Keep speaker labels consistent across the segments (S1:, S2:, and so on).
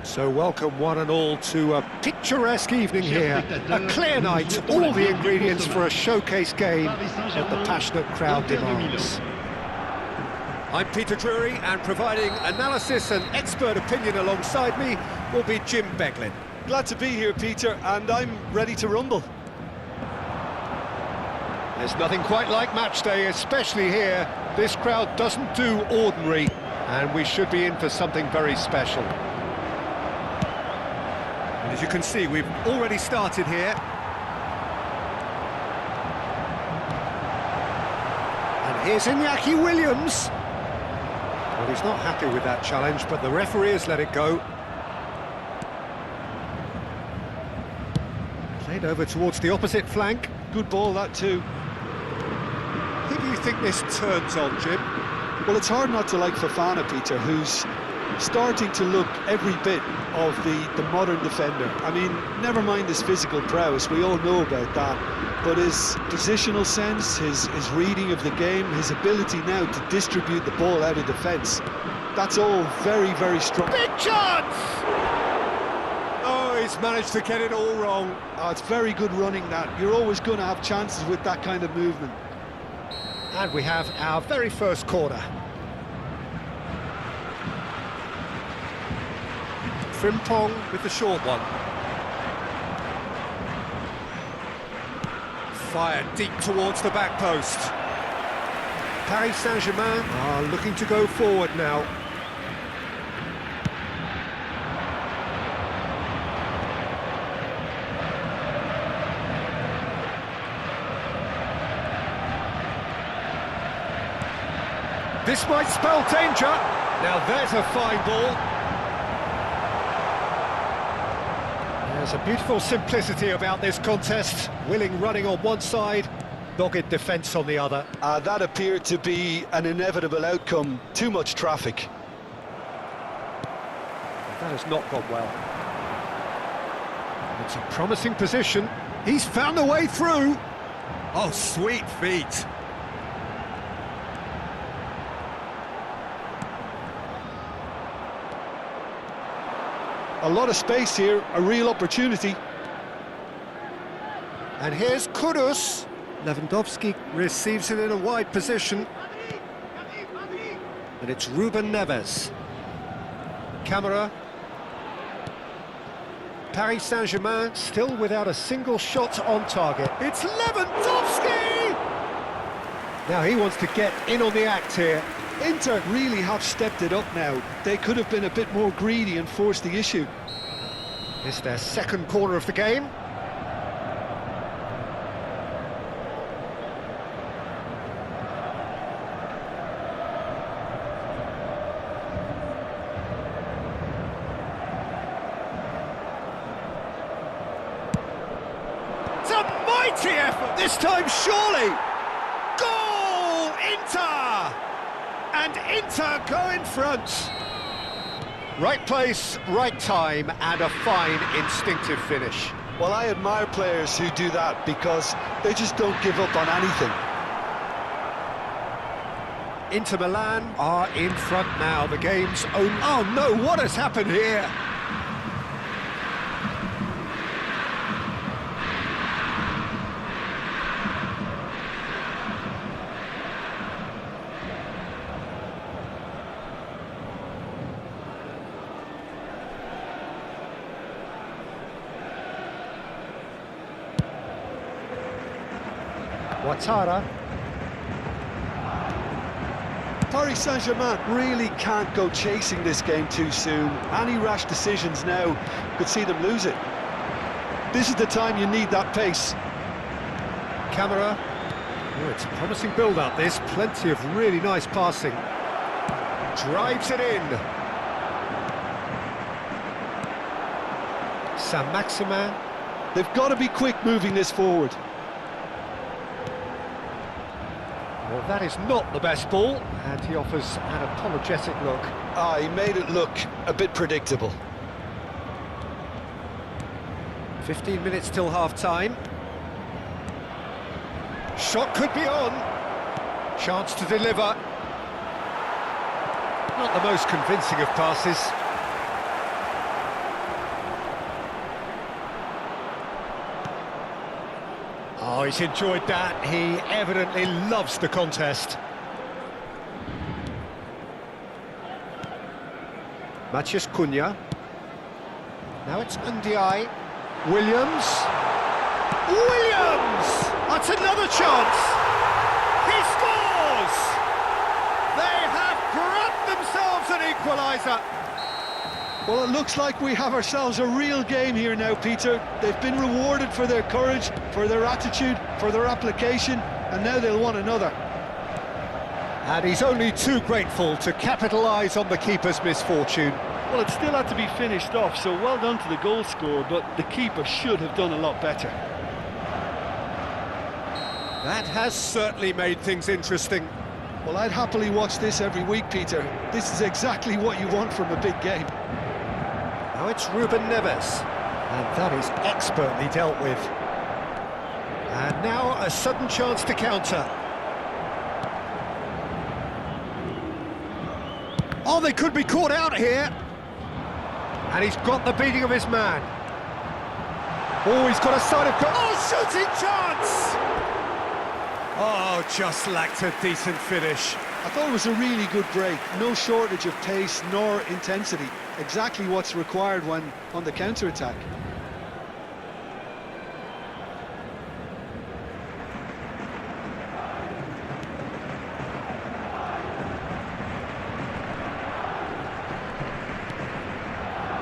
S1: So welcome one and all to a picturesque evening here, a clear night, all the ingredients for a showcase game that the passionate crowd demands. I'm Peter Drury, and providing analysis and expert opinion alongside me will be Jim Beglin.
S2: Glad to be here, Peter, and I'm ready to rumble.
S1: There's nothing quite like match day, especially here. This crowd doesn't do ordinary, and we should be in for something very special. And as you can see, we've already started here. And here's Iñaki Williams. Well, he's not happy with that challenge, but the referee has let it go. Played over towards the opposite flank.
S2: Good ball, that too.
S1: Who do you think this turns on, Jim?
S2: Well, it's hard not to like Fofana, Peter, who's starting to look every bit of the modern defender. I mean, never mind his physical prowess, we all know about that, but his positional sense, his reading of the game, his ability now to distribute the ball out of defence, that's all very, very strong.
S1: Big chance! Oh, he's managed to get it all wrong.
S2: Oh, it's very good running, that. You're always going to have chances with that kind of movement.
S1: And we have our very first corner. Frimpong with the short one. Fired deep towards the back post. Paris Saint-Germain are looking to go forward now. This might spell danger. Now there's a fine ball. There's a beautiful simplicity about this contest. Willing running on one side, dogged defence on the other.
S2: That appeared to be an inevitable outcome. Too much traffic.
S1: That has not gone well. It's a promising position. He's found a way through. Oh, sweet feet.
S2: A lot of space here, a real opportunity.
S1: And here's Kudus. Lewandowski receives it in a wide position. And it's Ruben Neves. Camera. Paris Saint-Germain still without a single shot on target. It's Lewandowski! Now he wants to get in on the act here.
S2: Inter really have stepped it up now. They could have been a bit more greedy and forced the issue.
S1: It's their second corner of the game. It's a mighty effort, this time surely! Goal! Inter! And Inter go in front. Right place, right time, and a fine instinctive finish.
S2: Well, I admire players who do that because they just don't give up on anything.
S1: Inter Milan are in front now. The game's own. Oh no, what has happened here? Ouattara.
S2: Paris Saint-Germain really can't go chasing this game too soon. Any rash decisions now could see them lose it. This is the time you need that pace.
S1: Camera. Oh, it's a promising build-up, this. Plenty of really nice passing. Drives it in. Saint-Maximin.
S2: They've got to be quick moving this forward.
S1: Well, that is not the best ball, and he offers an apologetic look.
S2: He made it look a bit predictable.
S1: 15 minutes till half-time. Shot could be on. Chance to deliver. Not the most convincing of passes. Oh, he's enjoyed that. He evidently loves the contest. Matheus Cunha. Now it's Ndiaye. Williams. Williams! That's another chance! He scores! They have grabbed themselves an equaliser.
S2: Well, it looks like we have ourselves a real game here now, Peter. They've been rewarded for their courage, for their attitude, for their application, and now they'll want another.
S1: And he's only too grateful to capitalise on the keeper's misfortune.
S2: Well, it still had to be finished off, so well done to the goal scorer, but the keeper should have done a lot better.
S1: That has certainly made things interesting.
S2: Well, I'd happily watch this every week, Peter. This is exactly what you want from a big game.
S1: Now it's Ruben Neves, and that is expertly dealt with. And now a sudden chance to counter. Oh, they could be caught out here. And he's got the beating of his man. Oh, he's got a side of... Oh, shooting chance! Oh, just lacked a decent finish.
S2: I thought it was a really good break. No shortage of pace nor intensity. Exactly what's required when on the counter-attack.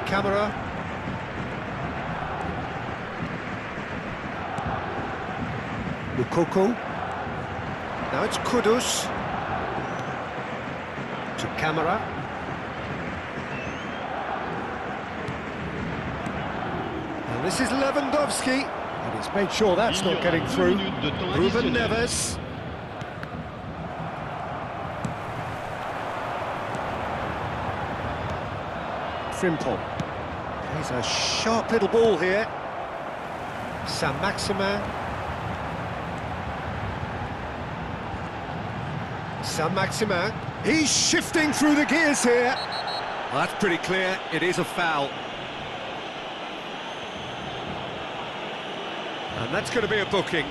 S1: Camera. Lukoko. Now it's Kudus. To Camera. And this is Lewandowski. And he's made sure that's not getting through. Ruben Neves. Frimpong. He's a sharp little ball here. Saint-Maximin. Saint-Maximin. He's shifting through the gears here. Well, that's pretty clear. It is a foul. And that's going to be a booking.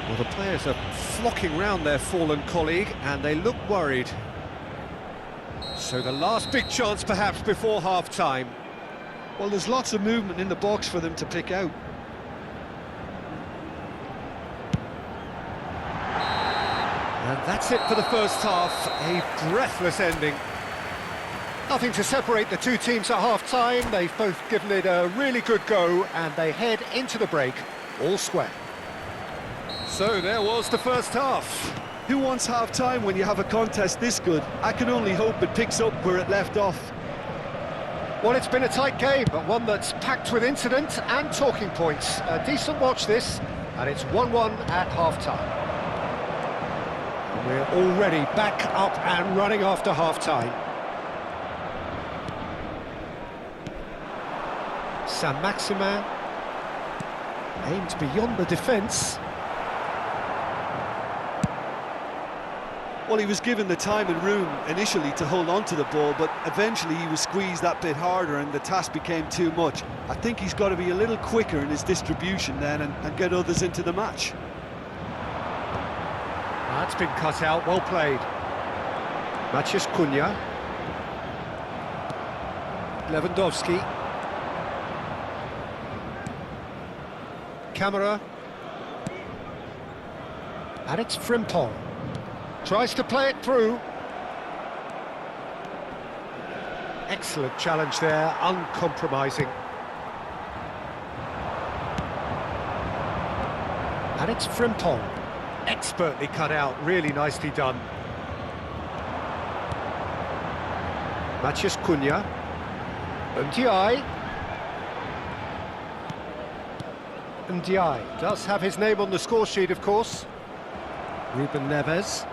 S1: Well, the players are flocking round their fallen colleague, and they look worried. So the last big chance perhaps before half-time.
S2: Well, there's lots of movement in the box for them to pick out.
S1: And that's it for the first half, a breathless ending. Nothing to separate the two teams at half-time. They've both given it a really good go, and they head into the break all square. So there was the first half.
S2: Who wants half-time when you have a contest this good? I can only hope it picks up where it left off.
S1: Well, it's been a tight game, but one that's packed with incident and talking points. A decent watch this, and it's 1-1 at half-time. And we're already back up and running after half-time. Saint-Maximin aimed beyond the defence.
S2: Well, he was given the time and room initially to hold on to the ball, but eventually he was squeezed that bit harder and the task became too much. I think he's got to be a little quicker in his distribution then and get others into the match.
S1: That's been cut out, well played. Matheus Cunha. Lewandowski. Camera. And it's Frimpong. Tries to play it through. Excellent challenge there, uncompromising. And it's Frimpong. Expertly cut out, really nicely done. Matheus Cunha. Ndiaye. Ndiaye does have his name on the score sheet, of course. Ruben Neves.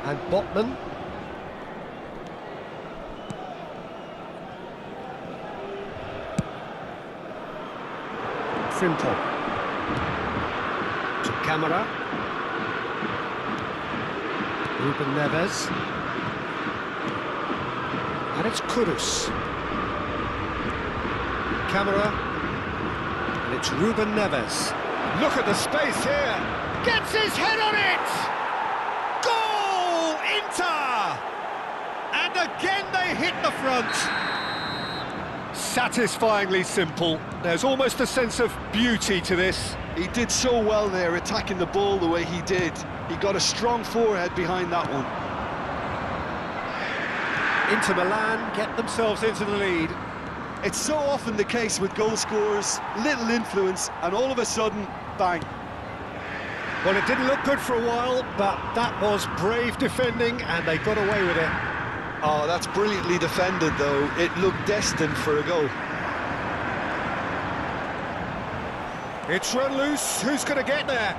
S1: And Botman. Frimpong. To Camera. Ruben Neves. And it's Kudus. Camera. And it's Ruben Neves. Look at the space here. Gets his head on it! Goal! Inter! And again they hit the front. Satisfyingly simple. There's almost a sense of beauty to this.
S2: He did so well there, attacking the ball the way he did. He got a strong forehead behind that one.
S1: Inter Milan get themselves into the lead.
S2: It's so often the case with goal scorers, little influence, and all of a sudden, bang.
S1: Well, it didn't look good for a while, but that was brave defending, and they got away with it.
S2: Oh, that's brilliantly defended, though. It looked destined for a goal.
S1: It's run loose. Who's going to get there?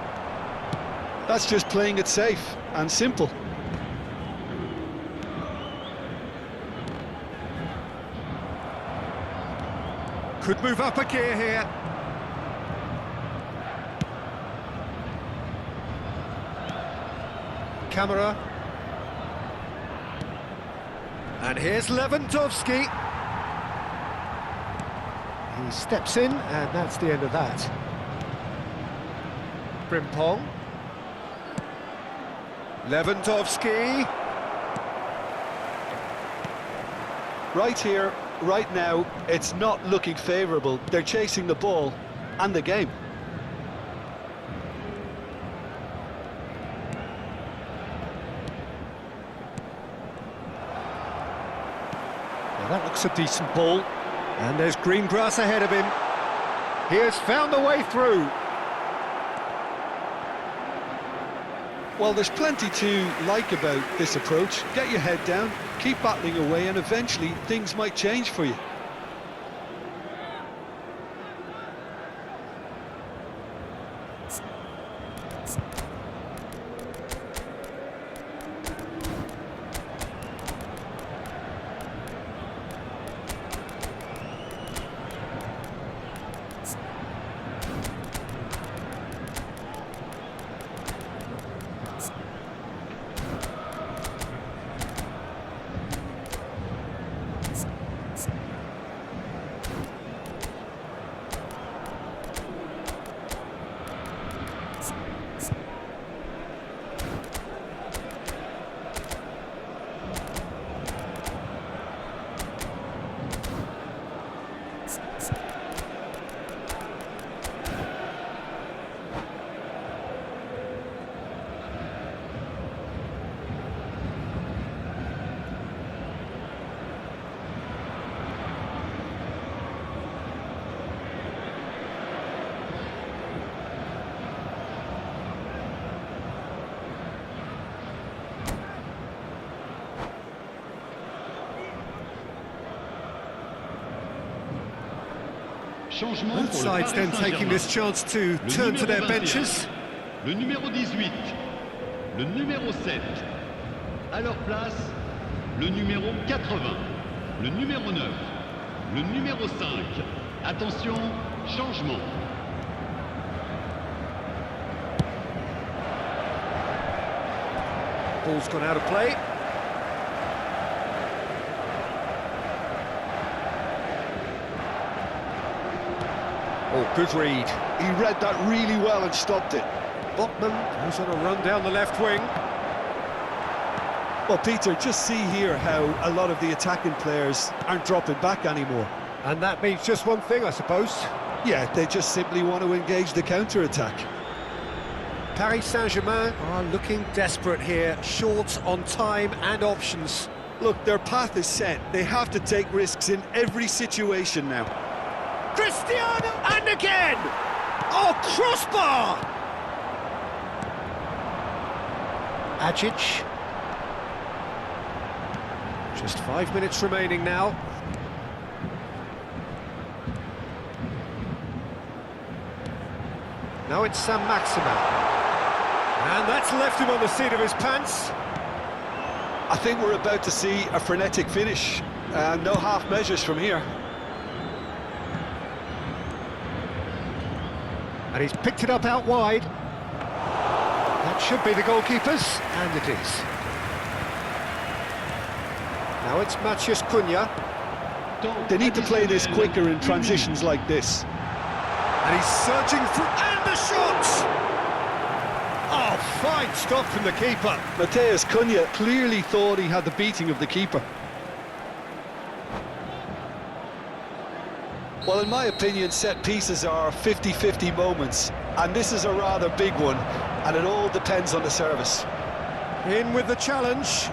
S2: That's just playing it safe and simple.
S1: Could move up a gear here. Camera. And here's Lewandowski. He steps in, and that's the end of that. Frimpong. Lewandowski.
S2: Right here, right now, it's not looking favourable. They're chasing the ball and the game.
S1: Now that looks a decent ball. And there's green grass ahead of him. He has found the way through.
S2: Well, there's plenty to like about this approach. Get your head down, keep battling away, and eventually things might change for you.
S1: Both sides then taking this chance to turn to their benches.
S3: Le numéro 18, le numéro 7. À leur place, le numéro 80, le numéro 9, le numéro 5. Attention, changement.
S1: Ball's gone out of play. Oh, good read.
S2: He read that really well and stopped it.
S1: Botman goes on a run down the left wing.
S2: Well, Peter, just see here how a lot of the attacking players aren't dropping back anymore.
S1: And that means just one thing, I suppose.
S2: Yeah, they just simply want to engage the counter-attack.
S1: Paris Saint-Germain are looking desperate here, short on time and options.
S2: Look, their path is set. They have to take risks in every situation now.
S1: Cristiano! And again! Oh, crossbar! Ajic. Just 5 minutes remaining now. Now it's Sam Maximin. And that's left him on the seat of his pants.
S2: I think we're about to see a frenetic finish. No half measures from here.
S1: And he's picked it up out wide. That should be the goalkeepers, and it is. Now it's Matheus Cunha.
S2: They need to play this quicker in transitions like this.
S1: And he's surging through, and the shot! Oh, fine stop from the keeper.
S2: Mateus Cunha clearly thought he had the beating of the keeper. Well, in my opinion, set pieces are 50-50 moments, and this is a rather big one, and it all depends on the service.
S1: In with the challenge.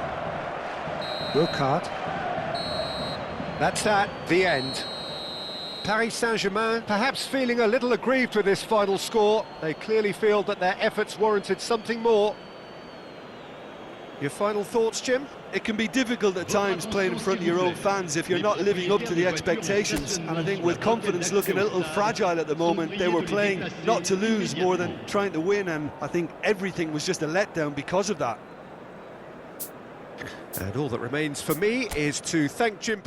S1: Wilcard. That's that, the end. Paris Saint-Germain perhaps feeling a little aggrieved with this final score. They clearly feel that their efforts warranted something more. Your final thoughts, Jim?
S2: It can be difficult at times playing in front of your own fans if you're not living up to the expectations, and I think with confidence looking a little fragile at the moment, they were playing not to lose more than trying to win, and I think everything was just a letdown because of that.
S1: And all that remains for me is to thank Jim